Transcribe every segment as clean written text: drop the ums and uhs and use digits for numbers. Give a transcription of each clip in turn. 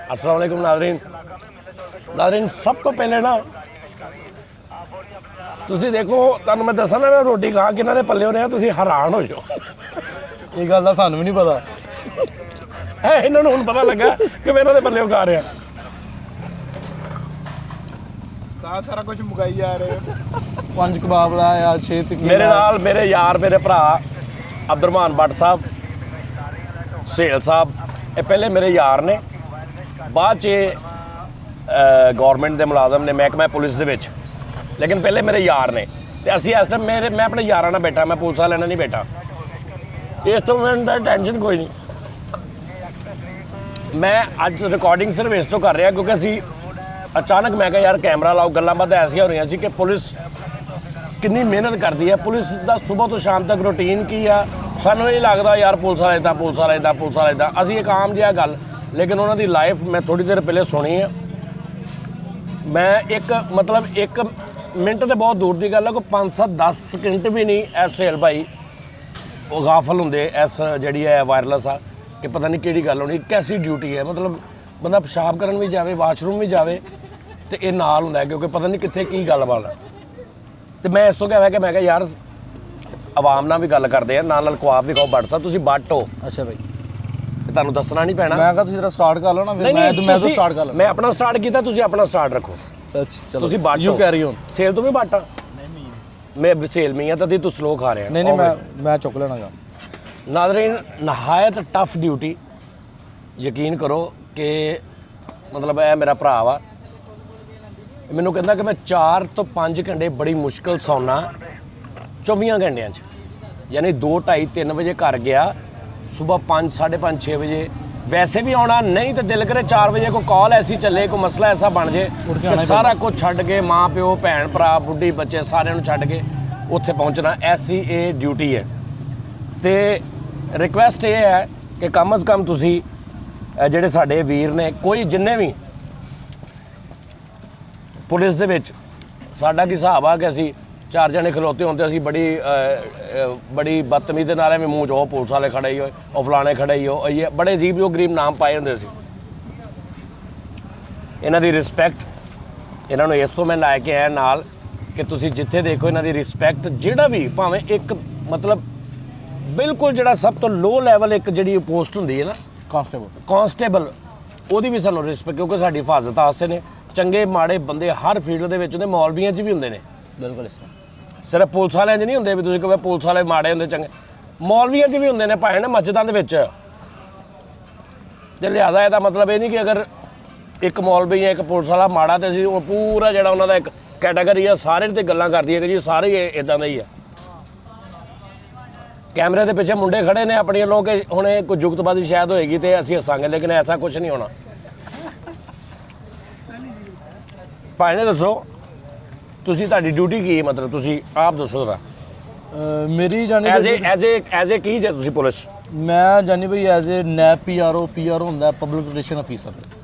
अस्सलाम वालेकुम नाज़रीन सब तो पहले ना ਤੁਸੀਂ ਦੇਖੋ ਤੁਹਾਨੂੰ ਮੈਂ ਦੱਸਾਂ ਨਾ ਮੈਂ ਰੋਟੀ ਖਾ ਕੇ ਇਹਨਾਂ ਦੇ ਪੱਲੇ ਹੋ ਰਿਹਾ ਤੁਸੀਂ ਹੈਰਾਨ ਹੋ ਜਾਓ ਇਹ ਗੱਲ ਦਾ ਸਾਨੂੰ ਵੀ ਨਹੀਂ ਪਤਾ ਇਹਨਾਂ ਨੂੰ ਹੁਣ ਪਤਾ ਲੱਗਾ ਕਿ ਮੈਂ ਇਹਨਾਂ ਦੇ ਪੱਲੇ ਖਾ ਰਿਹਾ ਤਾਂ ਸਾਰਾ ਕੁਝ ਮੁਕਾਈ ਜਾ ਰਹੇ 5 ਕਬਾਬ ਲਾਇਆ 6 ਟਿੱਕੀ ਮੇਰੇ ਨਾਲ ਮੇਰੇ ਯਾਰ ਮੇਰੇ ਭਰਾ ਅਬਦੁਰਮਾਨ ਬੱਟ ਸਾਹਿਬ ਸੇਲ ਸਾਹਿਬ ਇਹ ਪਹਿਲੇ ਮੇਰੇ ਯਾਰ ਨੇ ਬਾਅਦ 'ਚ ਗਵਰਨਮੈਂਟ ਦੇ ਮੁਲਾਜ਼ਮ ਨੇ ਮਹਿਕਮਾ ਪੁਲਿਸ ਦੇ ਵਿੱਚ ਲੇਕਿਨ ਪਹਿਲੇ ਮੇਰੇ ਯਾਰ ਨੇ ਤੇ ਅਸੀਂ ਇਸ ਟਾਈਮ ਮੈਂ ਆਪਣੇ ਯਾਰਾਂ ਨਾਲ ਬੈਠਾ ਮੈਂ ਪੁਲਿਸ ਵਾਲਿਆਂ ਨਾਲ ਨਹੀਂ ਬੈਠਾ ਇਸ ਤੋਂ ਮੈਨੂੰ ਤਾਂ ਟੈਨਸ਼ਨ ਕੋਈ ਨਹੀਂ ਮੈਂ ਅੱਜ ਰਿਕਾਰਡਿੰਗ ਸਿਰਫ ਇਸ ਤੋਂ ਕਰ ਰਿਹਾ ਕਿਉਂਕਿ ਅਸੀਂ ਅਚਾਨਕ ਮੈਂ ਕਿਹਾ ਯਾਰ ਕੈਮਰਾ ਲਾਓ ਗੱਲਾਂ ਬਾਤਾਂ ਐਸੀਆਂ ਹੋ ਰਹੀਆਂ ਸੀ ਕਿ ਪੁਲਿਸ ਕਿੰਨੀ ਮਿਹਨਤ ਕਰਦੀ ਹੈ ਪੁਲਿਸ ਦਾ ਸਵੇਰ ਤੋਂ ਸ਼ਾਮ ਤੱਕ ਰੂਟੀਨ ਕੀ ਆ ਸਾਨੂੰ ਇਹ ਲੱਗਦਾ ਯਾਰ ਪੁਲਿਸ ਵਾਲਾ ਇੱਦਾਂ ਪੁਲਿਸ ਵਾਲਾ ਇੱਦਾਂ ਪੁਲਿਸ ਵਾਲਾ ਇੱਦਾਂ ਅਸੀਂ ਇੱਕ ਆਮ ਜਿਹਾ ਗੱਲ ਲੇਕਿਨ ਉਹਨਾਂ ਦੀ ਲਾਈਫ ਮੈਂ ਥੋੜ੍ਹੀ ਦੇਰ ਪਹਿਲੇ ਸੁਣੀ ਹੈ ਮੈਂ ਇੱਕ ਮਿੰਟ ਤੇ ਬਹੁਤ ਦੂਰ ਦੀ ਗੱਲ ਹੈ ਕੋਈ 5-10 ਸਕਿੰਟ ਵੀ ਨਹੀਂ ਐਸ ਸੇਲ ਭਾਈ ਉਹ ਗਾਫਲ ਹੁੰਦੇ ਐਸ ਜਿਹੜੀ ਹੈ ਵਾਇਰਲੈਸ ਆ ਕਿ ਪਤਾ ਨਹੀਂ ਕਿਹੜੀ ਗੱਲ ਹੋਣੀ ਕੈਸੀ ਡਿਊਟੀ ਹੈ ਮਤਲਬ ਬੰਦਾ ਪਿਸ਼ਾਬ ਕਰਨ ਵੀ ਜਾਵੇ ਵਾਸ਼ਰੂਮ ਵੀ ਜਾਵੇ ਤੇ ਇਹ ਨਾਲ ਹੁੰਦਾ ਕਿਉਂਕਿ ਪਤਾ ਨਹੀਂ ਕਿੱਥੇ ਕੀ ਗੱਲ ਬਣ ਤੇ ਮੈਂ ਇਸ ਤੋਂ ਕਿਹਾ ਮੈਂ ਕਿਹਾ ਯਾਰ ਆਵਾਮ ਨਾਲ ਵੀ ਗੱਲ ਕਰਦੇ ਆ ਨਾਲ ਖੁਆਬ ਵੀ ਖਾਓ ਬੱਟ ਸਾਹਿਬ ਤੁਸੀਂ ਬੱਟ ਹੋ ਅੱਛਾ ਭਾਈ ਤੇ ਤੁਹਾਨੂੰ ਦੱਸਣਾ ਨਹੀਂ ਪੈਣਾ ਮੈਂ ਕਿਹਾ ਤੁਸੀਂ ਜਰਾ ਸਟਾਰਟ ਕਰ ਲਓ ਨਾ ਫਿਰ ਮੈਂ ਤਾਂ ਸਟਾਰਟ ਕਰ ਲਾਂ ਮੈਂ ਆਪਣਾ ਸਟਾਰਟ ਕੀਤਾ ਤੁਸੀਂ ਆਪਣਾ ਸਟਾਰਟ ਰੱਖੋ ਅੱਛਾ ਚਲੋ ਤੁਸੀਂ but you carry on sale ਤੋਂ ਵੀ ਬੱਟ ਆ ਮੈਂ ਸੇਲ ਮੀ ਆ ਤਾਂ ਤੂੰ ਸਲੋ ਖਾ ਰਿਹਾ ਨਹੀਂ ਮੈਂ ਚੁੱਕ ਲੈਣਾਗਾ ਨਾਜ਼ਰੀਨ ਨਹਾਇਤ ਟਫ ਡਿਊਟੀ ਯਕੀਨ ਕਰੋ ਕਿ ਮਤਲਬ ਇਹ ਮੇਰਾ ਭਰਾ ਵਾ ਮੈਨੂੰ ਕਹਿੰਦਾ ਕਿ ਮੈਂ 4 ਤੋਂ 5 ਘੰਟੇ ਬੜੀ ਮੁਸ਼ਕਲ ਸੌਣਾ 24 ਘੰਟਿਆਂ 'ਚ ਯਾਨੀ 2, 2:30, 3 ਵਜੇ ਘਰ ਗਿਆ ਸਵੇਰ 5, 5:30, 6 ਵਜੇ ਵੈਸੇ ਵੀ ਆਉਣਾ ਨਹੀਂ ਤਾਂ ਦਿਲ ਕਰੇ 4 ਵਜੇ ਕੋਈ ਕਾਲ ਐਸੀ ਚੱਲੇ ਕੋਈ ਮਸਲਾ ਐਸਾ ਬਣ ਜੇ ਕਿ ਸਾਰਾ ਕੁਝ ਛੱਡ ਕੇ ਮਾਂ ਪਿਓ ਭੈਣ ਭਰਾ ਬੁੱਢੀ ਬੱਚੇ ਸਾਰਿਆਂ ਨੂੰ ਛੱਡ ਕੇ ਉੱਥੇ ਪਹੁੰਚਣਾ ਐਸੀ ਇਹ ਡਿਊਟੀ ਹੈ ਤੇ ਰਿਕੁਐਸਟ ਇਹ ਹੈ ਕਿ ਕਮ ਅਜ਼ ਕਮ ਤੁਸੀਂ ਜਿਹੜੇ ਸਾਡੇ ਵੀਰ ਨੇ ਕੋਈ ਜਿੰਨੇ ਵੀ ਪੁਲਿਸ ਦੇ ਵਿੱਚ ਸਾਡਾ ਕੀ ਹਿਸਾਬ ਆ ਕਿ ਅਸੀਂ 4 ਜਣੇ ਖਲੋਤੇ ਹੁੰਦੇ ਅਸੀਂ ਬੜੀ ਬਦਤਮੀਜ਼ੀ ਦੇ ਨਾਲ ਐਵੇਂ ਮੂੰਹ 'ਚ ਉਹ ਪੁਲਿਸ ਵਾਲੇ ਖੜੇ ਹੀ ਹੋਏ ਉਹ ਫਲਾਣੇ ਖੜੇ ਹੀ ਹੋ ਇਹ ਬੜੇ ਅਜੀਬ ਜੋ ਗਰੀਬ ਨਾਮ ਪਾਏ ਹੁੰਦੇ ਸੀ ਇਹਨਾਂ ਦੀ ਰਿਸਪੈਕਟ ਇਹਨਾਂ ਨੂੰ ਇਸ ਤੋਂ ਮੈਂ ਲੈ ਕੇ ਆਇਆ ਨਾਲ ਕਿ ਤੁਸੀਂ ਜਿੱਥੇ ਦੇਖੋ ਇਹਨਾਂ ਦੀ ਰਿਸਪੈਕਟ ਜਿਹੜਾ ਵੀ ਭਾਵੇਂ ਇੱਕ ਮਤਲਬ ਬਿਲਕੁਲ ਜਿਹੜਾ ਸਭ ਤੋਂ ਲੋ ਲੈਵਲ ਇੱਕ ਜਿਹੜੀ ਪੋਸਟ ਹੁੰਦੀ ਹੈ ਨਾ ਕਾਂਸਟੇਬਲ ਉਹਦੀ ਵੀ ਸਾਨੂੰ ਰਿਸਪੈਕਟ ਕਿਉਂਕਿ ਸਾਡੀ ਹਿਫਾਜ਼ਤ ਵਾਸਤੇ ਨੇ ਚੰਗੇ ਮਾੜੇ ਬੰਦੇ ਹਰ ਫੀਲਡ ਦੇ ਵਿੱਚ ਹੁੰਦੇ ਮੌਲਵੀਆਂ 'ਚ ਵੀ ਹੁੰਦੇ ਨੇ ਬਿਲਕੁਲ ਇਸ ਤਰ੍ਹਾਂ ਸਿਰਫ ਪੁਲਿਸ ਵਾਲਿਆਂ 'ਚ ਨਹੀਂ ਹੁੰਦੇ ਵੀ ਤੁਸੀਂ ਕਹੋ ਪੁਲਿਸ ਵਾਲੇ ਮਾੜੇ ਹੁੰਦੇ ਚੰਗੇ ਮੌਲਵੀਆਂ 'ਚ ਵੀ ਹੁੰਦੇ ਨੇ ਭਾਵੇਂ ਨਾ ਮਸਜਿਦਾਂ ਦੇ ਵਿੱਚ ਤੇ ਲਿਆਦਾ ਇਹਦਾ ਮਤਲਬ ਇਹ ਨਹੀਂ ਕਿ ਅਗਰ ਇੱਕ ਮੌਲਵੀ ਜਾਂ ਇੱਕ ਪੁਲਿਸ ਵਾਲਾ ਮਾੜਾ ਤੇ ਅਸੀਂ ਉਹ ਪੂਰਾ ਜਿਹੜਾ ਉਹਨਾਂ ਦਾ ਇੱਕ ਕੈਟਾਗਰੀ ਆ ਸਾਰੇ ਤੇ ਗੱਲਾਂ ਕਰਦੀ ਹੈ ਕਿ ਜੀ ਸਾਰੇ ਇਦਾਂ ਦਾ ਹੀ ਆ ਕੈਮਰੇ ਦੇ ਪਿੱਛੇ ਮੁੰਡੇ ਖੜੇ ਨੇ ਆਪਣੀਆਂ ਲੋਕ ਹੁਣ ਇਹ ਕੋਈ ਜੁਗਤਬਾਜ਼ੀ ਸ਼ਾਇਦ ਹੋਏਗੀ ਤੇ ਅਸੀਂ ਹੱਸਾਂਗੇ ਲੇਕਿਨ ਐਸਾ ਕੁਝ ਨਹੀਂ ਹੋਣਾ ਭਾਈ ਨੇ ਦੱਸੋ ਤੁਸੀਂ ਤੁਹਾਡੀ ਡਿਊਟੀ ਕੀ ਹੈ ਮਤਲਬ ਤੁਸੀਂ ਆਪ ਦੱਸੋ ਜ਼ਰਾ ਮੇਰੀ ਜਾਨੀ ਐਜ਼ ਏ ਕੀ ਜੇ ਤੁਸੀਂ ਪੁਲਿਸ ਮੈਂ ਜਾਨੀ ਭਾਈ ਐਜ਼ ਏ ਨੈਪ ਪੀਆਰਓ ਹੁੰਦਾ ਪਬਲਿਕ ਰਿਲੇਸ਼ਨ ਅਫੀਸਰ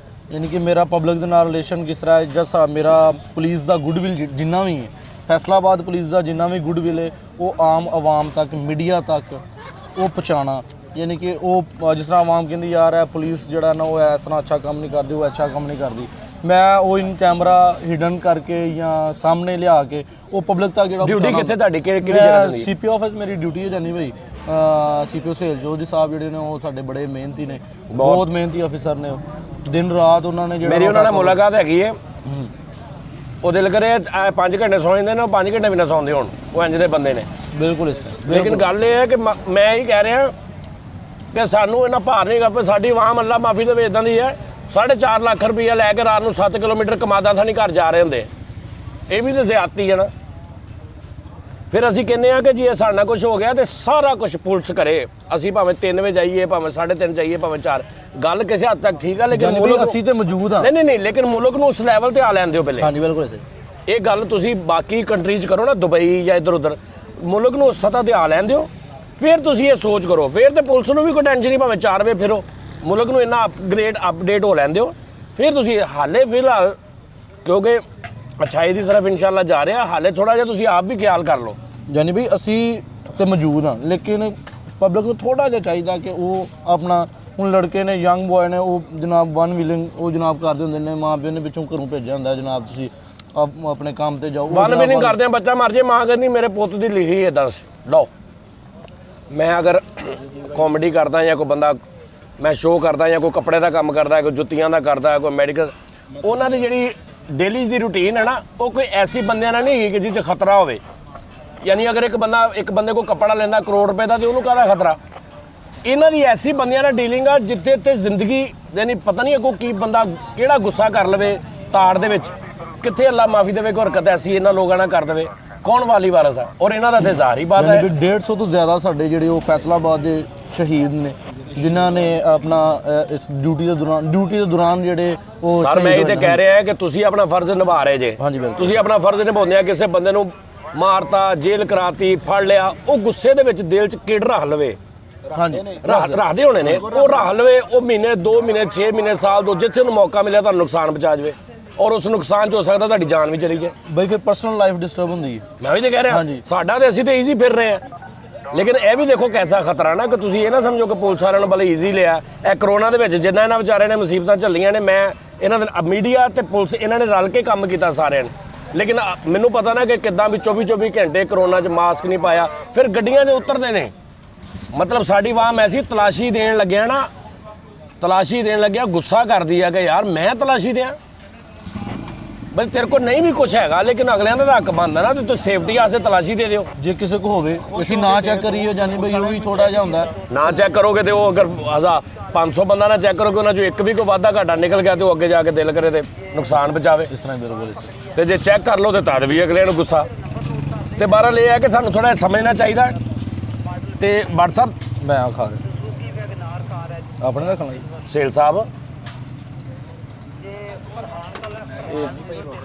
ਯਾਨੀ ਕਿ ਮੇਰਾ ਪਬਲਿਕ ਦੇ ਨਾਲ ਰਿਲੇਸ਼ਨ ਕਿਸ ਤਰ੍ਹਾਂ ਹੈ ਜੈਸਾ ਮੇਰਾ ਪੁਲਿਸ ਦਾ ਗੁੱਡਵਿਲ ਜਿੰਨਾ ਵੀ ਹੈ ਫੈਸਲਾਬਾਦ ਪੁਲਿਸ ਦਾ ਜਿੰਨਾ ਵੀ ਗੁੱਡਵਿਲ ਹੈ ਉਹ ਆਮ ਆਵਾਮ ਤੱਕ ਮੀਡੀਆ ਤੱਕ ਉਹ ਪਹੁੰਚਾਉਣਾ ਯਾਨੀ ਕਿ ਉਹ ਜਿਸ ਤਰ੍ਹਾਂ ਆਵਾਮ ਕਹਿੰਦੀ ਯਾਰ ਇਹ ਪੁਲਿਸ ਜਿਹੜਾ ਨਾ ਉਹ ਇਸ ਤਰ੍ਹਾਂ ਅੱਛਾ ਕੰਮ ਨਹੀਂ ਕਰਦੀ ਉਹ ਅੱਛਾ ਕੰਮ ਨਹੀਂ ਕਰਦੀ ਮੈਂ ਉਹ ਇਨ ਕੈਮਰਾ ਹਿਡਨ ਕਰਕੇ ਜਾਂ ਸਾਹਮਣੇ ਲਿਆ ਕੇ ਉਹ ਪਬਲਿਕ ਤੱਕ ਜਿਹੜਾ ਡਿਊਟੀ ਕਿੱਥੇ ਤੁਹਾਡੀ ਕਿਹੜੀ ਜਗ੍ਹਾ ਤੇ ਸੀਪੀਓ ਆਫਿਸ ਮੇਰੀ ਡਿਊਟੀ ਹੈ ਜਾਨੀ ਭਾਈ ਸੀਪੀਓ ਸੇਲ ਜੋਧੀ ਸਾਹਿਬ ਜਿਹੜੇ ਨੇ ਉਹ ਸਾਡੇ ਬੜੇ ਮਿਹਨਤੀ ਨੇ ਬਹੁਤ ਮਿਹਨਤੀ ਅਫਸਰ ਨੇ ਦਿਨ ਰਾਤ ਉਹਨਾਂ ਨੇ ਜਿਹੜਾ ਮੇਰੀ ਉਹਨਾਂ ਨਾਲ ਮੁਲਾਕਾਤ ਹੈਗੀ ਹੈ ਉਹ ਦਿਲ ਕਰੇ 5 ਘੰਟੇ ਸੌਂ ਜਾਂਦੇ ਨੇ ਉਹ 5 ਘੰਟੇ ਵੀ ਨਾ ਸੌਂਦੇ ਹੋਣ ਉਹ ਇੰਜ ਦੇ ਬੰਦੇ ਨੇ ਬਿਲਕੁਲ ਇਸ ਲੇਕਿਨ ਗੱਲ ਇਹ ਹੈ ਕਿ ਮੈਂ ਹੀ ਕਹਿ ਰਿਹਾ ਕਿ ਸਾਨੂੰ ਇਹਨਾਂ ਭਾਰ ਨਹੀਂ ਗਾ ਸਾਡੀ ਆਵਾਮ ਅੱਲਾ ਮਾਫੀ ਦੇਵੇ ਇਦਾਂ ਦੀ ਹੈ 4.5 ਲੱਖ ਰੁਪਈਆ ਲੈ ਕੇ ਰਾਤ ਨੂੰ 7 ਕਿਲੋਮੀਟਰ ਕਮਾਦਾ ਥਾਣੀ ਘਰ ਜਾ ਰਹੇ ਹੁੰਦੇ ਇਹ ਵੀ ਤਾਂ ਜ਼ਿਆਦਤੀ ਹੈ ਨਾ ਫਿਰ ਅਸੀਂ ਕਹਿੰਦੇ ਆ ਕਿ ਜੇ ਸਾਡੇ ਨਾਲ ਕੁਝ ਹੋ ਗਿਆ ਤੇ ਸਾਰਾ ਕੁਝ ਪੁਲਿਸ ਕਰੇ ਅਸੀਂ ਭਾਵੇਂ 3 ਵਜੇ ਜਾਈਏ ਭਾਵੇਂ 3:30 ਜਾਈਏ ਭਾਵੇਂ 4 ਗੱਲ ਕਿਸੇ ਹੱਦ ਤੱਕ ਠੀਕ ਆ ਲੇਕਿਨ ਮੁਲਕ ਅਸੀਂ ਤੇ ਮੌਜੂਦ ਆ ਨਹੀਂ ਲੇਕਿਨ ਮੁਲਕ ਨੂੰ ਉਸ ਲੈਵਲ ਤੇ ਆ ਲੈਣ ਦਿਓ ਪਹਿਲੇ ਹਾਂਜੀ ਬਿਲਕੁਲ ਸਹੀ ਇਹ ਗੱਲ ਤੁਸੀਂ ਬਾਕੀ ਕੰਟਰੀਜ਼ ਕਰੋ ਨਾ ਦੁਬਈ ਜਾਂ ਇੱਧਰ ਉੱਧਰ ਮੁਲਕ ਨੂੰ ਉਸ ਸਤ੍ਹਾ ਤੇ ਆ ਲੈਣ ਦਿਓ ਫਿਰ ਤੁਸੀਂ ਇਹ ਸੋਚ ਕਰੋ ਫਿਰ ਤੇ ਪੁਲਿਸ ਨੂੰ ਵੀ ਕੋਈ ਟੈਨਸ਼ਨ ਨਹੀਂ ਭਾਵੇਂ 4 ਵਜੇ ਫਿਰੋ ਮੁਲਕ ਨੂੰ ਇੰਨਾ ਅਪਡੇਟ ਹੋ ਲੈਣ ਦਿਓ ਫਿਰ ਤੁਸੀਂ ਹਾਲੇ ਫਿਲਹਾਲ ਕਿਉਂਕਿ ਅੱਛਾਈ ਦੀ ਤਰਫ ਇਨਸ਼ਾਅੱਲਾ ਜਾ ਰਿਹਾ ਹਾਲੇ ਥੋੜਾ ਜਿਹਾ ਤੁਸੀਂ ਆਪ ਵੀ ਖਿਆਲ ਕਰ ਲਓ ਯਾਨੀ ਵੀ ਅਸੀਂ ਤੇ ਮੌਜੂਦ ਹਾਂ ਲੇਕਿਨ ਪਬਲਿਕ ਨੂੰ ਥੋੜਾ ਜਿਹਾ ਚਾਹੀਦਾ ਕਿ ਉਹ ਆਪਣਾ ਹੁਣ ਲੜਕੇ ਨੇ ਯੰਗ ਬॉय ਨੇ ਉਹ ਜਨਾਬ ਵਨ ਵਿਲਿੰਗ ਉਹ ਜਨਾਬ ਕਰਦੇ ਹੁੰਦੇ ਨੇ, ਮਾਂ ਪਿਓ ਨੇ ਪਿੱਛੋਂ ਘਰੋਂ ਭੇਜਿਆ ਹੁੰਦਾ ਜਨਾਬ ਤੁਸੀਂ ਆਪਣੇ ਕੰਮ ਤੇ ਜਾਓ। ਵਨ ਵੀ ਨਹੀਂ ਕਰਦੇ ਆ, ਬੱਚਾ ਮਰ ਜੇ ਮਾਂ ਕਹਿੰਦੀ ਮੇਰੇ ਪੁੱਤ ਦੀ ਲਿਖੀ ਹੈ 10 ਲਓ। ਮੈਂ ਅਗਰ ਕਾਮੇਡੀ ਕਰਦਾ ਜਾਂ ਕੋਈ ਬੰਦਾ ਮੈਂ ਸ਼ੋਅ ਕਰਦਾ ਜਾਂ ਕੋਈ ਕੱਪੜੇ ਦਾ ਕੰਮ ਕਰਦਾ, ਕੋਈ ਜੁੱਤੀਆਂ ਦਾ ਕਰਦਾ, ਕੋਈ ਮੈਡੀਕਲ, ਉਹਨਾਂ ਦੀ ਜਿਹੜੀ ਡੇਲੀ ਦੀ ਰੂਟੀਨ ਹੈ ਨਾ, ਉਹ ਕੋਈ ਐਸੀ ਬੰਦਿਆਂ ਨਾਲ ਨਹੀਂ ਹੈਗੀ ਕਿ ਜਿਹ 'ਚ ਖਤਰਾ ਹੋਵੇ। ਯਾਨੀ ਅਗਰ ਇੱਕ ਬੰਦੇ ਕੋਲ ਕੱਪੜਾ ਲੈਂਦਾ ਕਰੋੜ ਰੁਪਏ ਦਾ ਤੇ ਉਹਨੂੰ ਕਾਹਦਾ ਖਤਰਾ। ਇਹਨਾਂ ਦੀ ਐਸੀ ਬੰਦਿਆਂ ਨਾਲ ਡੀਲਿੰਗ ਆ ਜਿੱਥੇ ਤੇ ਜ਼ਿੰਦਗੀ ਯਾਨੀ ਪਤਾ ਨਹੀਂ ਅੱਗੋਂ ਕੀ ਬੰਦਾ ਕਿਹੜਾ ਗੁੱਸਾ ਕਰ ਲਵੇ ਤਾੜ ਦੇ ਵਿੱਚ, ਕਿੱਥੇ ਅੱਲਾ ਮਾਫੀ ਦੇਵੇ ਕੋਈ ਹਰਕਤ ਐਸੀ ਇਹਨਾਂ ਲੋਕਾਂ ਨਾਲ ਕਰ ਦੇਵੇ, ਕੌਣ ਵਾਲੀ ਵਾਰਸ ਆ। ਔਰ ਇਹਨਾਂ ਦਾ ਤੇ ਜ਼ਾਹਰ ਹੀ ਬਾਤ ਹੈ 150 ਤੋਂ ਜ਼ਿਆਦਾ ਸਾਡੇ ਜਿਹੜੇ ਉਹ ਫੈਸਲਾਬਾਦ ਦੇ ਸ਼ਹੀਦ ਨੇ ਜਿਨ੍ਹਾਂ ਨੇ ਆਪਣਾ ਇਸ ਡਿਊਟੀ ਦੇ ਦੌਰਾਨ ਜਿਹੜੇ ਉਹ ਸਰ ਮੈਂ ਇਹ ਤੇ ਕਹਿ ਰਿਹਾ ਕਿ ਤੁਸੀਂ ਆਪਣਾ ਫਰਜ਼ ਨਿਭਾ ਰਹੇ ਜੇ। ਹਾਂਜੀ ਬਿਲਕੁਲ। ਤੁਸੀਂ ਆਪਣਾ ਫਰਜ਼ ਨਿਭਾਉਂਦੇ ਆ, ਕਿਸੇ ਬੰਦੇ ਨੂੰ ਮਾਰਤਾ, ਜੇਲ੍ਹ ਕਰਾਤੀ, ਫੜ ਲਿਆ, ਉਹ ਗੁੱਸੇ ਦੇ ਵਿੱਚ ਦਿਲ 'ਚ ਕਿਡ ਰੱਖ ਲਵੇ, ਹਾਂਜੀ ਰੱਖਦੇ ਹੋਣੇ ਨੇ, ਉਹ ਰੱਖ ਲਵੇ, ਉਹ ਮਹੀਨੇ 2 ਮਹੀਨੇ 6 ਮਹੀਨੇ ਸਾਲ ਦੋ ਜਿੱਥੇ ਉਹਨੂੰ ਮੌਕਾ ਮਿਲਿਆ ਤੁਹਾਨੂੰ ਨੁਕਸਾਨ ਪਹੁੰਚਾ ਜਾਵੇ, ਔਰ ਉਸ ਨੁਕਸਾਨ 'ਚ ਹੋ ਸਕਦਾ ਤੁਹਾਡੀ ਜਾਨ ਵੀ ਚਲੀ ਜਾਏ। ਬਈ ਫਿਰ ਪਰਸਨਲ ਲਾਈਫ ਡਿਸਟਰਬ ਹੁੰਦੀ ਹੈ। ਮੈਂ ਵੀ ਤੇ ਕਹਿ ਰਿਹਾ ਸਾਡਾ ਤੇ ਅਸੀਂ ਤੇ ਈਜ਼ੀ ਫਿਰ ਰਹੇ ਆ, ਲੇਕਿਨ ਇਹ ਵੀ ਦੇਖੋ ਕੈਸਾ ਖਤਰਾ ਨਾ ਕਿ ਤੁਸੀਂ ਇਹ ਨਾ ਸਮਝੋ ਕਿ ਪੁਲਿਸ ਵਾਲਿਆਂ ਨੂੰ ਬਲੇ ਈਜ਼ੀ ਲਿਆ। ਇਹ ਕਰੋਨਾ ਦੇ ਵਿੱਚ ਜਿੰਨਾ ਇਹਨਾਂ ਵਿਚਾਰਿਆਂ ਨੇ ਮੁਸੀਬਤਾਂ ਝੱਲੀਆਂ ਨੇ, ਮੈਂ ਇਹਨਾਂ ਦੇ ਮੀਡੀਆ ਤੇ ਪੁਲਿਸ ਇਹਨਾਂ ਨੇ ਰਲ ਕੇ ਕੰਮ ਕੀਤਾ ਸਾਰਿਆਂ ਨੇ, ਲੇਕਿਨ ਮੈਨੂੰ ਪਤਾ ਨਾ ਕਿ ਕਿੱਦਾਂ ਵੀ 24 ਘੰਟੇ ਕਰੋਨਾ 'ਚ ਮਾਸਕ ਨਹੀਂ ਪਾਇਆ, ਫਿਰ ਗੱਡੀਆਂ 'ਚ ਉਤਰਦੇ ਨੇ। ਮਤਲਬ ਸਾਡੀ ਆਵਾਮ ਐਸੀ ਤਲਾਸ਼ੀ ਦੇਣ ਲੱਗਿਆ ਨਾ, ਤਲਾਸ਼ੀ ਦੇਣ ਲੱਗਿਆ ਗੁੱਸਾ ਕਰਦੀ ਆ ਕਿ ਯਾਰ ਮੈਂ ਤਲਾਸ਼ੀ ਦਿਆਂ, ਬਈ ਤੇਰੇ ਕੋਲ ਨਹੀਂ ਵੀ ਕੁਝ ਹੈਗਾ, ਲੇਕਿਨ ਅਗਲਿਆਂ ਦਾ ਹੱਕ ਬਣਦਾ ਨਾ ਤੇ ਤੂੰ ਸੇਫਟੀ ਵਾਸਤੇ ਤਲਾਸ਼ੀ ਦੇ ਦਿਓ। ਜੇ ਕਿਸੇ ਕੋ ਹੋਵੇ ਅਸੀਂ ਨਾ ਚੈੱਕ ਕਰੀਏ ਜਾਨੀ ਬਈ ਉਹ ਵੀ ਥੋੜਾ ਜਿਹਾ ਹੁੰਦਾ ਨਾ ਚੈੱਕ ਕਰੋਗੇ ਤੇ ਉਹ ਅਗਰ 500 ਬੰਦਾ ਨਾ ਚੈੱਕ ਕਰੋਗੇ, ਉਹਨਾਂ 'ਚੋਂ ਇੱਕ ਵੀ ਕੋਈ ਵਾਧਾ ਘਾਟਾ ਨਿਕਲ ਗਿਆ ਤੇ ਉਹ ਅੱਗੇ ਜਾ ਕੇ ਦਿਲ ਕਰੇ ਤੇ ਨੁਕਸਾਨ ਪਹੁੰਚਾਵੇ। ਇਸ ਤਰ੍ਹਾਂ ਬਿਲਕੁਲ ਤੇ ਜੇ ਚੈੱਕ ਕਰ ਲਓ ਤੇ ਤਦ ਵੀ ਅਗਲੇ ਨੂੰ ਗੁੱਸਾ। ਤੇ ਬਹਰਹਾਲ ਇਹ ਹੈ ਕਿ ਸਾਨੂੰ ਥੋੜਾ ਸਮਝਣਾ ਚਾਹੀਦਾ। ਤੇ WhatsApp ਮੈਂ ਆ ਖਾ ਰਿਹਾ ਆਪਣੇ ਰੱਖਣਾ ਜੀ ਸੇਲ ਸਾਹਿਬ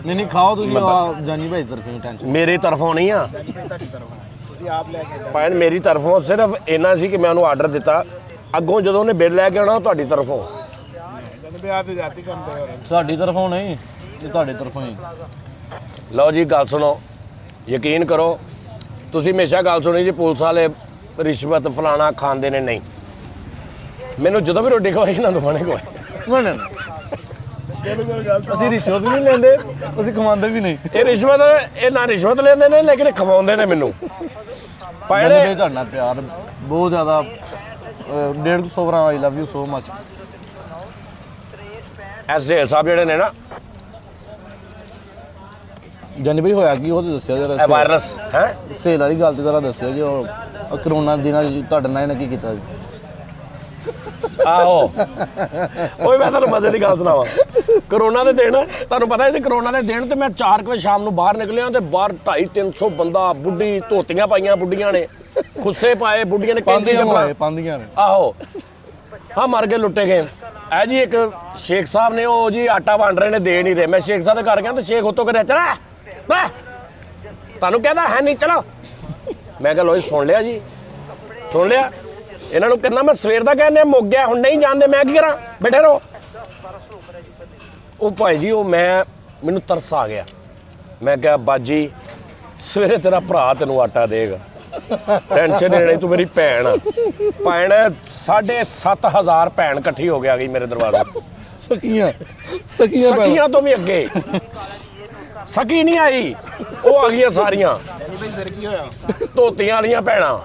ਨਹੀਂ ਖਾਓ ਤੁਸੀਂ ਜਾਨੀ ਭਾਈ ਤਰਫੋਂ ਟੈਨਸ਼ਨ ਮੇਰੀ ਤਰਫੋਂ ਨਹੀਂ ਆ, ਤੁਸੀਂ ਆਪ ਲੈ ਕੇ ਭਾਵੇਂ ਮੇਰੀ ਤਰਫੋਂ ਸਿਰਫ ਇੰਨਾ ਸੀ ਕਿ ਮੈਂ ਉਹਨੂੰ ਆਰਡਰ ਦਿੱਤਾ, ਅੱਗੋਂ ਜਦੋਂ ਉਹਨੇ ਬਿੱਲ ਲੈ ਕੇ ਆਉਣਾ ਉਹ ਤੁਹਾਡੀ ਤਰਫੋਂ। ਕਹਿੰਦੇ ਵੀ ਆਪ ਹੀ ਜਾਤੀ ਕਰਦੇ ਹੋ ਸਾਡੀ ਤਰਫੋਂ ਨਹੀਂ, ਇਹ ਤੁਹਾਡੇ ਤਰਫੋਂ ਹੀ। ਲਓ ਜੀ ਗੱਲ ਸੁਣੋ, ਯਕੀਨ ਕਰੋ, ਤੁਸੀਂ ਹਮੇਸ਼ਾ ਗੱਲ ਸੁਣੀ ਜੀ ਪੁਲਿਸ ਵਾਲੇ ਰਿਸ਼ਵਤ ਫਲਾਣਾ ਖਾਂਦੇ ਨੇ, ਨਹੀਂ। ਮੈਨੂੰ ਜਦੋਂ ਵੀ ਰੋਟੀ ਖਵਾਈ ਨਾ ਦਵਾਣੇ ਖਵਾਏ। ਨਾ ਅਸੀਂ ਰਿਸ਼ਵਤ ਵੀ ਨਹੀਂ ਲੈਂਦੇ, ਅਸੀਂ ਕਮਾਉਂਦੇ ਵੀ ਨਹੀਂ। ਇਹ ਰਿਸ਼ਵਤ, ਇਹ ਨਾ ਰਿਸ਼ਵਤ ਲੈਂਦੇ ਨੇ ਲੇਕਿਨ ਖਵਾਉਂਦੇ ਨੇ ਮੈਨੂੰ। ਭਾਈ ਤੁਹਾਡਾ ਪਿਆਰ ਬਹੁਤ ਜ਼ਿਆਦਾ 150 ਵਾਰ ਆਈ ਲਵ ਯੂ ਸੋ ਮਚ। ਐਸੇ ਸਾਹਿਬ ਜਿਹੜੇ ਨੇ ਨਾ, ਜਾਨੀ ਬਈ ਹੋਇਆ ਕੀ ਉਹ ਤੇ ਦੱਸਿਆ ਜਰਾ। ਵਾਇਰਸ ਹੈ ਸੇਲ ਵਾਲੀ ਗੱਲ ਤੇ ਜ਼ਰਾ ਦੱਸਿਆ ਜੀ, ਉਹ ਕਰੋਨਾ ਦਿਨਾਂ 'ਚ ਤੁਹਾਡੇ ਨਾਲ ਇਹਨੇ ਕੀ ਕੀਤਾ ਜੀ? ਆਹੋ ਓਏ ਮੈਂ ਤੁਹਾਨੂੰ ਮਜ਼ੇ ਦੀ ਗੱਲ ਸੁਣਾਵਾਂ। ਕਰੋਨਾ ਦੇ ਦਿਨ ਤੁਹਾਨੂੰ ਪਤਾ ਹੈ, ਕਰੋਨਾ ਦੇ ਦਿਨ ਤੇ ਮੈਂ 4 ਵਜੇ ਸ਼ਾਮ ਨੂੰ ਬਾਹਰ ਨਿਕਲਿਆ ਤੇ ਬਾਹਰ 250-300 ਬੰਦਾ, ਬੁੱਢੀ ਧੋਤੀਆਂ ਪਾਈਆਂ ਬੁੱਢੀਆਂ ਨੇ, ਖੁੱਸੇ ਪਾਏ ਬੁੱਢੀਆਂ ਨੇ, ਪਾਂਦੀਆਂ ਨੇ। ਆਹੋ ਹਾਂ ਮਰ ਕੇ ਲੁੱਟੇ ਗਏ। ਐ ਜੀ ਇੱਕ ਸ਼ੇਖ ਸਾਹਿਬ ਨੇ ਉਹ ਜੀ ਆਟਾ ਵੰਡ ਰਹੇ ਨੇ, ਦੇ ਨਹੀਂ ਰਹੇ। ਮੈਂ ਸ਼ੇਖ ਸਾਹਿਬ ਦੇ ਘਰ ਗਿਆ ਤੇ ਸ਼ੇਖ ਉੱਤੋਂ ਕਰਿਆ ਚਲਾ ਤੁਹਾਨੂੰ ਕਹਿੰਦਾ ਹੈ ਨਹੀਂ ਚਲੋ। ਮੈਂ ਕਿਹਾ ਲੋ ਜੀ ਸੁਣ ਲਿਆ ਜੀ, ਸੁਣ ਲਿਆ। ਇਹਨਾਂ ਨੂੰ ਕਹਿੰਦਾ ਮੈਂ ਸਵੇਰ ਦਾ ਕਹਿੰਦੇ ਮੁੱਕ ਗਿਆ, ਹੁਣ ਨਹੀਂ ਜਾਣਦੇ, ਮੈਂ ਕੀ ਕਰਾਂ, ਬੈਠੇ ਰਹੋ। ਉਹ ਭਾਈ ਜੀ ਉਹ ਮੈਨੂੰ ਤਰਸ ਆ ਗਿਆ। ਮੈਂ ਕਿਹਾ ਬਾਜੀ ਸਵੇਰੇ ਤੇਰਾ ਭਰਾ ਤੈਨੂੰ ਆਟਾ ਦੇਗਾ, ਟੈਨਸ਼ਨ ਨਹੀਂ ਲੈਣੀ, ਤੂੰ ਮੇਰੀ ਭੈਣ ਆ। ਭੈਣ 7,500 ਭੈਣ ਇਕੱਠੀ ਹੋ ਗਿਆ ਗਈ ਮੇਰੇ ਦਰਵਾਜ਼ੇ। ਸਕੀਆਂ ਤੋਂ ਵੀ ਅੱਗੇ ਸਕੀ ਨਹੀਂ ਆਈ, ਉਹ ਆ ਗਈਆਂ ਸਾਰੀਆਂ ਯਾਨੀ ਭਾਈ ਫਿਰ ਕੀ ਹੋਇਆ? ਧੋਤੀਆਂ ਵਾਲੀਆਂ ਭੈਣਾਂ।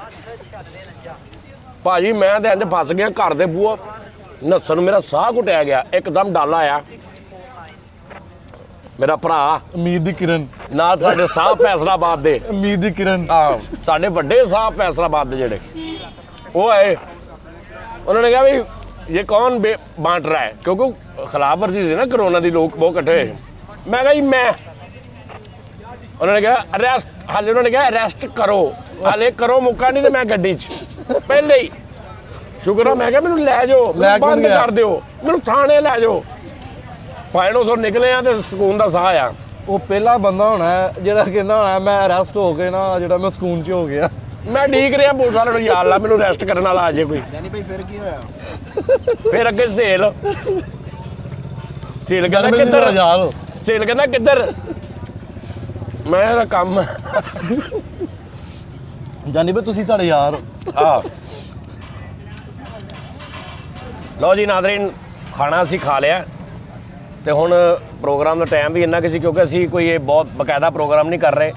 ਭਾਜੀ ਮੈਂ ਤਾਂ ਇੰਜ ਫਸ ਗਿਆ, ਘਰ ਦੇ ਬੂਹਾ ਨੱਸਣ ਨੂੰ ਮੇਰਾ ਸਾਹ ਘੁੱਟਿਆ ਗਿਆ। ਇੱਕਦਮ ਡਾਲ ਆਇਆ, ਮੇਰਾ ਭਰਾ ਉਮੀਦ ਦੀ ਕਿਰਨ ਨਾਲ ਸਾਡੇ ਸਾਹਿਬ ਫੈਸਲਾਬਾਦ ਦੇ, ਉਮੀਦ ਦੀ ਕਿਰਨ ਸਾਡੇ ਵੱਡੇ ਸਾਹਿਬ ਫੈਸਲਾਬਾਦ ਦੇ ਜਿਹੜੇ ਉਹ ਆਏ। ਉਹਨਾਂ ਨੇ ਕਿਹਾ ਵੀ ਇਹ ਕੌਣ ਬਾਂਟ ਰਿਹਾ ਹੈ, ਕਿਉਂਕਿ ਖਿਲਾਫ ਵਰਜੀ ਸੀ ਨਾ ਕਰੋਨਾ ਦੀ, ਲੋਕ ਬਹੁਤ ਇਕੱਠੇ ਹੋਏ। ਮੈਂ ਕਿਹਾ ਜੀ ਮੈਂ। ਉਹਨਾਂ ਨੇ ਕਿਹਾ ਅਰੈਸਟ, ਹਾਲੇ ਉਹਨਾਂ ਨੇ ਕਿਹਾ ਅਰੈਸਟ ਕਰੋ, ਹਾਲੇ ਕਰੋ ਮੁੱਕਾ ਨਹੀਂ ਤੇ ਮੈਂ ਗੱਡੀ 'ਚ ਪਹਿਲੇ ਹੀ। ਸ਼ੁਕਰ ਆ, ਮੈਂ ਕਿਹਾ ਮੈਨੂੰ ਲੈ ਜਾਓ, ਬੰਦ ਕਰ ਦਿਓ, ਮੈਨੂੰ ਥਾਣੇ ਲੈ ਜਾਓ। ਫਾਈਨ ਉਥੋਂ ਨਿਕਲੇ ਆ ਤੇ ਸਕੂਨ ਦਾ ਸਾਹ ਆ। ਉਹ ਪਹਿਲਾ ਬੰਦਾ ਹੋਣਾ ਜਿਹੜਾ ਕਹਿੰਦਾ ਹੋਣਾ ਮੈਂ ਅਰੈਸਟ ਹੋ ਕੇ ਨਾ ਜਿਹੜਾ ਮੈਂ ਸਕੂਨ 'ਚ ਹੋ ਗਿਆ। ਮੈਂ ਡੀਕ ਰਿਹਾ ਪੁਲਿਸ ਵਾਲੇ ਨੂੰ, ਯਾਰ ਲਾ ਮੈਨੂੰ ਅਰੈਸਟ ਕਰਨ ਵਾਲਾ ਆ ਜੇ ਕੋਈ। ਯਾਨੀ ਭਾਈ ਫਿਰ ਕੀ ਹੋਇਆ? ਫਿਰ ਅੱਗੇ ਸੇਲ ਕਹਿੰਦਾ ਕਿੱਧਰ, ਸੇਲ ਕਹਿੰਦਾ ਕਿੱਧਰ, ਮੈਂ ਇਹਦਾ ਕੰਮ ਜਾਨੀ ਬਈ ਤੁਸੀਂ ਸਾਡੇ ਯਾਰ ਆ। ਲਓ ਜੀ ਨਾਜ਼ਰੀਨ, ਖਾਣਾ ਅਸੀਂ ਖਾ ਲਿਆ ਤੇ ਹੁਣ ਪ੍ਰੋਗਰਾਮ ਦਾ ਟਾਈਮ ਵੀ ਇੰਨਾ ਕਿ ਸੀ, ਕਿਉਂਕਿ ਅਸੀਂ ਕੋਈ ਇਹ ਬਹੁਤ ਬਕਾਇਦਾ ਪ੍ਰੋਗਰਾਮ ਨਹੀਂ ਕਰ ਰਹੇ।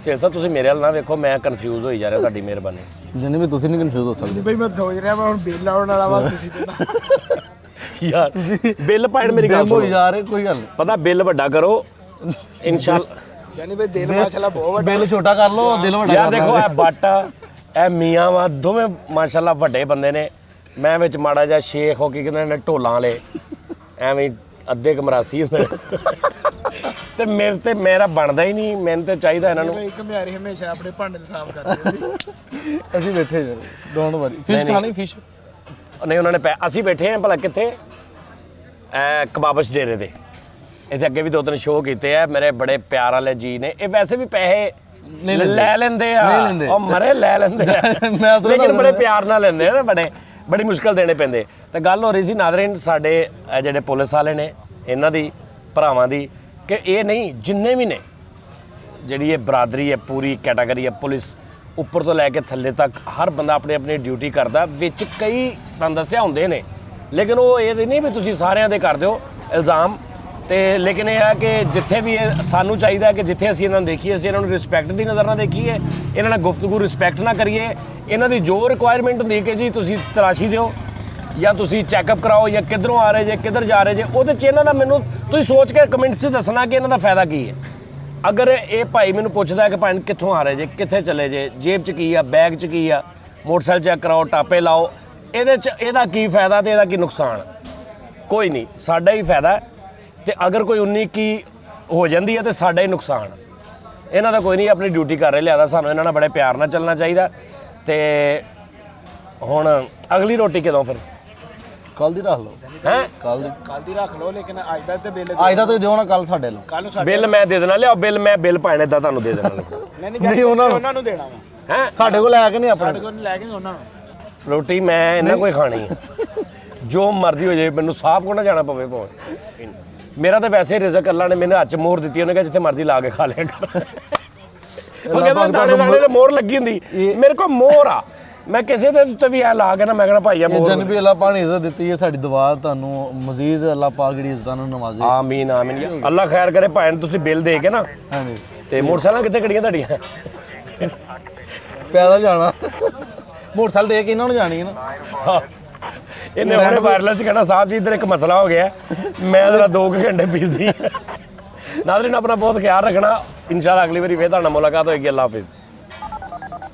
ਸੇਠ ਸਾਹਿਬ ਤੁਸੀਂ ਮੇਰੇ ਵੱਲ ਨਾ ਵੇਖੋ, ਮੈਂ ਕਨਫਿਊਜ਼ ਹੋਈ ਜਾ ਰਿਹਾ, ਤੁਹਾਡੀ ਮਿਹਰਬਾਨੀ। ਜਾਨੀ ਵੀ ਤੁਸੀਂ ਨਹੀਂ ਕਨਫਿਊਜ਼ ਹੋ ਸਕਦੇ। ਬਈ ਮੈਂ ਸੋਚ ਰਿਹਾ ਮੈਂ ਹੁਣ ਬਿੱਲ ਆਉਣ ਵਾਲਾ ਵਾ ਤੁਸੀਂ ਤੇ ਨਾ ਯਾਰ ਬਿੱਲ ਪਾਣ ਮੇਰੀ ਗੱਲ ਹੋ ਸੁਣੋ, ਯਾਰ ਕੋਈ ਗੱਲ ਨਹੀਂ। ਪਤਾ ਬਿੱਲ ਵੱਡਾ ਕਰੋ ਇਨਸ਼ਾਅੱਲਾ। ਯਾਨੀ ਬਈ ਦਿਲ ਮਾਸ਼ਾਅੱਲਾ ਬਹੁਤ ਵੱਡਾ। ਬਿੱਲ ਛੋਟਾ ਕਰ ਲਓ, ਦਿਲ ਵੱਡਾ ਯਾਰ ਕਰ ਦੇਖੋ ਇਹ ਬਾਟਾ ਇਹ ਮੀਆਂ ਵਾ, ਦੋਵੇਂ ਮਾਸ਼ਾਅੱਲਾ ਵੱਡੇ ਬੰਦੇ ਨੇ। ਮੈਂ ਵਿੱਚ ਮਾੜਾ ਜਿਹਾ ਸ਼ੇਖ ਹੋ ਕੇ ਕਹਿੰਦੇ ਨੇ ਢੋਲਾਂ ਵਾਲੇ, ਐਵੇਂ ਅੱਧੇ ਕਮਰਾਸੀ ਹੁੰਦੇ ਤੇ ਮੇਰੇ ਤੇ ਮੇਰਾ ਬਣਦਾ ਹੀ ਨਹੀਂ। ਮੈਨੂੰ ਤੇ ਚਾਹੀਦਾ ਇਹਨਾਂ ਨੂੰ। ਇੱਕ ਮਿਆਰੀ ਹਮੇਸ਼ਾ ਆਪਣੇ ਭਾਂਡੇ ਤੇ ਸਾਫ਼ ਕਰਦੇ ਹੁੰਦੇ। ਅਸੀਂ ਬੈਠੇ ਜੀ, ਡੋਂਟ ਵਰੀ। ਫਿਸ਼ ਖਾਣੀ ਫਿਸ਼? ਨਹੀਂ ਉਹਨਾਂ ਨੇ ਅਸੀਂ ਬੈਠੇ ਹਾਂ ਭਲਾ ਕਿੱਥੇ, ਕਬਾਬਸ਼ ਡੇਰੇ ਦੇ। ਇੱਥੇ ਅੱਗੇ ਵੀ 2-3 ਸ਼ੋਅ ਕੀਤੇ ਆ, ਮੇਰੇ ਬੜੇ ਪਿਆਰ ਵਾਲੇ ਜੀ ਨੇ। ਇਹ ਵੈਸੇ ਵੀ ਪੈਸੇ ਲੈ ਲੈਂਦੇ ਆ, ਉਹ ਮਰੇ ਲੈ ਲੈਂਦੇ ਆ, ਲੇਕਿਨ ਬੜੇ ਪਿਆਰ ਨਾਲ ਲੈਂਦੇ ਆ ਨਾ, ਬੜੀ ਮੁਸ਼ਕਲ ਦੇਣੇ ਪੈਂਦੇ। ਤੇ ਗੱਲ ਹੋ ਰਹੀ ਸੀ ਨਾਜ਼ਰੀਨ ਸਾਡੇ ਜਿਹੜੇ ਪੁਲਿਸ ਵਾਲੇ ਨੇ, ਇਹਨਾਂ ਦੀ ਭਰਾਵਾਂ ਦੀ, ਕਿ ਇਹ ਨਹੀਂ ਜਿੰਨੇ ਵੀ ਨੇ, ਜਿਹੜੀ ਇਹ ਬਰਾਦਰੀ ਹੈ, ਪੂਰੀ ਕੈਟਾਗਰੀ ਹੈ, ਪੁਲਿਸ ਉੱਪਰ ਤੋਂ ਲੈ ਕੇ ਥੱਲੇ ਤੱਕ ਹਰ ਬੰਦਾ ਆਪਣੀ ਆਪਣੀ ਡਿਊਟੀ ਕਰਦਾ। ਵਿੱਚ ਕਈ ਤੁਹਾਨੂੰ ਦੱਸਿਆ ਹੁੰਦੇ ਨੇ, ਲੇਕਿਨ ਉਹ ਇਹ ਨਹੀਂ ਵੀ ਤੁਸੀਂ ਸਾਰਿਆਂ ਦੇ ਕਰ ਦਿਓ ਇਲਜ਼ਾਮ। ਤੇ ਲੇਕਿਨ ਇਹ ਹੈ ਕਿ ਜਿੱਥੇ ਵੀ ਇਹ ਸਾਨੂੰ ਚਾਹੀਦਾ ਕਿ ਜਿੱਥੇ ਅਸੀਂ ਇਹਨਾਂ ਨੂੰ ਦੇਖੀਏ, ਅਸੀਂ ਇਹਨਾਂ ਨੂੰ ਰਿਸਪੈਕਟ ਦੀ ਨਜ਼ਰ ਨਾਲ ਦੇਖੀਏ, ਇਹਨਾਂ ਨਾਲ ਗੁਫ਼ਤਗੂ ਰਿਸਪੈਕਟ ਨਾ ਕਰੀਏ। ਇਹਨਾਂ ਦੀ ਜੋ ਰਿਕੁਆਇਰਮੈਂਟ ਹੁੰਦੀ ਕਿ ਜੀ ਤੁਸੀਂ ਤਲਾਸ਼ੀ ਦਿਓ ਜਾਂ ਤੁਸੀਂ ਚੈੱਕਅਪ ਕਰਾਓ ਜਾਂ ਕਿੱਧਰੋਂ ਆ ਰਹੇ ਜੇ, ਕਿੱਧਰ ਜਾ ਰਹੇ ਜੇ, ਉਹਦੇ 'ਚ ਇਹਨਾਂ ਦਾ ਮੈਨੂੰ ਤੁਸੀਂ ਸੋਚ ਕੇ ਕਮੈਂਟਸ 'ਚ ਦੱਸਣਾ ਕਿ ਇਹਨਾਂ ਦਾ ਫਾਇਦਾ ਕੀ ਹੈ। ਅਗਰ ਇਹ ਭਾਈ ਮੈਨੂੰ ਪੁੱਛਦਾ ਕਿ ਭਾਈ ਕਿੱਥੋਂ ਆ ਰਹੇ ਜੇ, ਕਿੱਥੇ ਚਲੇ ਜੇ, ਜੇਬ 'ਚ ਕੀ ਆ, ਬੈਗ 'ਚ ਕੀ ਆ, ਮੋਟਰਸਾਈਕਲ ਚੈੱਕ ਕਰਾਓ, ਟਾਪੇ ਲਾਓ, ਇਹਦੇ 'ਚ ਇਹਦਾ ਕੀ ਫਾਇਦਾ ਤੇ ਇਹਦਾ ਕੀ ਨੁਕਸਾਨ? ਕੋਈ ਨਹੀਂ, ਸਾਡਾ ਹੀ ਫਾਇਦਾ। ਤੇ ਅਗਰ ਕੋਈ 19 ਕੀ ਹੋ ਜਾਂਦੀ ਹੈ ਤੇ ਸਾਡਾ ਹੀ ਨੁਕਸਾਨ। ਇਹਨਾਂ ਦਾ ਕੋਈ ਨਹੀਂ, ਆਪਣੀ ਡਿਊਟੀ ਕਰ ਰਹੇ। ਲਿਆਦਾ ਸਾਨੂੰ ਇਹਨਾਂ ਨਾਲ ਬੜੇ ਪਿਆਰ ਨਾਲ ਚੱਲਣਾ ਚਾਹੀਦਾ। ਤੇ ਹੁਣ ਅਗਲੀ ਰੋਟੀ ਕਦੋਂ ਫਿਰ? ਕੱਲ ਦੀ ਰੱਖ ਲਓ। ਹੈ ਕੱਲ ਦੀ ਰੱਖ ਲਓ, ਲੇਕਿਨ ਅੱਜ ਦਾ ਤੇ ਬਿੱਲ ਅੱਜ ਦਾ ਤੁਸੀਂ ਦਿਓ ਨਾ, ਕੱਲ ਸਾਡੇ ਲਓ। ਕੱਲ ਨੂੰ ਸਾਡੇ ਬਿੱਲ ਮੈਂ ਦੇ ਦੇਣਾ। ਲਿਆਓ ਬਿੱਲ, ਮੈਂ ਬਿੱਲ ਪਾਣੇ ਦਾ ਤੁਹਾਨੂੰ ਦੇ ਦੇਣਾ। ਨਹੀਂ ਉਹਨਾਂ ਨੂੰ ਦੇਣਾ ਵਾ। ਹੈ ਸਾਡੇ ਕੋਲ ਲੈ ਕੇ ਨਹੀਂ ਆਪਣੇ ਸਾਡੇ ਕੋਲ ਲੈ ਕੇ ਨਹੀਂ ਉਹਨਾਂ ਨੂੰ। ਰੋਟੀ ਮੈਂ ਇਹਨਾਂ ਕੋਈ ਖਾਣੀ ਹੈ, ਜੋ ਮਰਜ਼ੀ ਹੋ ਜਾਏ, ਮੈਨੂੰ ਸਾਹਬ ਕੋਲ ਨਾ ਜਾਣਾ ਪਵੇ ਭਾਵੇਂ। ਮੇਰਾ ਤਾਂ ਵੈਸੇ ਰਿਜ਼ਕ ਅੱਲਾ ਨੇ ਮੈਨੂੰ ਹੱਥ 'ਚ ਮੋਹਰ ਦਿੱਤੀ, ਉਹਨੇ ਕਿਹਾ ਜਿੱਥੇ ਮਰਜ਼ੀ ਲਾ ਕੇ ਖਾ ਲਿਆ ਕਰ। ਉਹ ਕਹਿੰਦਾ ਦਾਣੇ ਦਾਣੇ ਤੇ ਮੋਹਰ ਲੱਗੀ ਹੁੰਦੀ, ਮੇਰੇ ਕੋਲ ਮੋਹਰ ਆ। ਮੈਂ ਕਿਸੇ ਦੇ ਉੱਤੇ ਵੀ ਐ ਲਾ ਕੇ ਨਾ, ਮੈਂ ਕਹਿੰਦਾ ਭਾਈ ਆ ਮੋਹਰ। ਜਨ ਵੀ ਅੱਲਾਹ ਪਾਕ ਨੇ ਇੱਜ਼ਤ ਦਿੱਤੀ ਹੈ, ਸਾਡੀ ਦੁਆ ਤੁਹਾਨੂੰ ਮਜ਼ੀਦ ਅੱਲਾਹ ਪਾਕ ਜਿਹੜੀ ਇੱਜ਼ਤਾਂ ਨੂੰ ਨਵਾਜ਼ੇ। ਆਮੀਨ ਆਮੀਨ। ਅੱਲਾ ਖੈਰ ਕਰੇ। ਭਾਈ ਨੂੰ ਤੁਸੀਂ ਬਿੱਲ ਦੇ ਕੇ ਨਾ, ਹਾਂਜੀ, ਤੇ ਮੋਟਰਸਾਈਕਲਾਂ ਕਿੱਥੇ ਖੜੀਆਂ ਤੁਹਾਡੀਆਂ? ਪੈਦਲ ਜਾਣਾ, ਮੋਟਰਸਾਈਕਲ ਦੇ ਕੇ ਇਹਨਾਂ ਨੂੰ ਜਾਣੀ ਹੈ ਨਾ। ਇਹਨੇ ਹੁਣੇ ਵਾਇਰਲੈਸ ਕਹਿਣਾ ਸਾਹਿਬ ਜੀ ਇੱਧਰ ਇੱਕ ਮਸਲਾ ਹੋ ਗਿਆ, ਮੈਂ ਜਰਾ 2 ਘੰਟੇ ਬਿਜ਼ੀ। ਨਾਜ਼ਰੀਨ ਆਪਣਾ ਬਹੁਤ ਖਿਆਲ ਰੱਖਣਾ। ਇਨਸ਼ਾਅੱਲਾ ਅਗਲੀ ਵਾਰੀ ਫੇਰ ਤੁਹਾਡੇ ਨਾਲ ਮੁਲਾਕਾਤ ਹੋਏਗੀ। ਅੱਲਾ ਹਾਫਿਜ਼।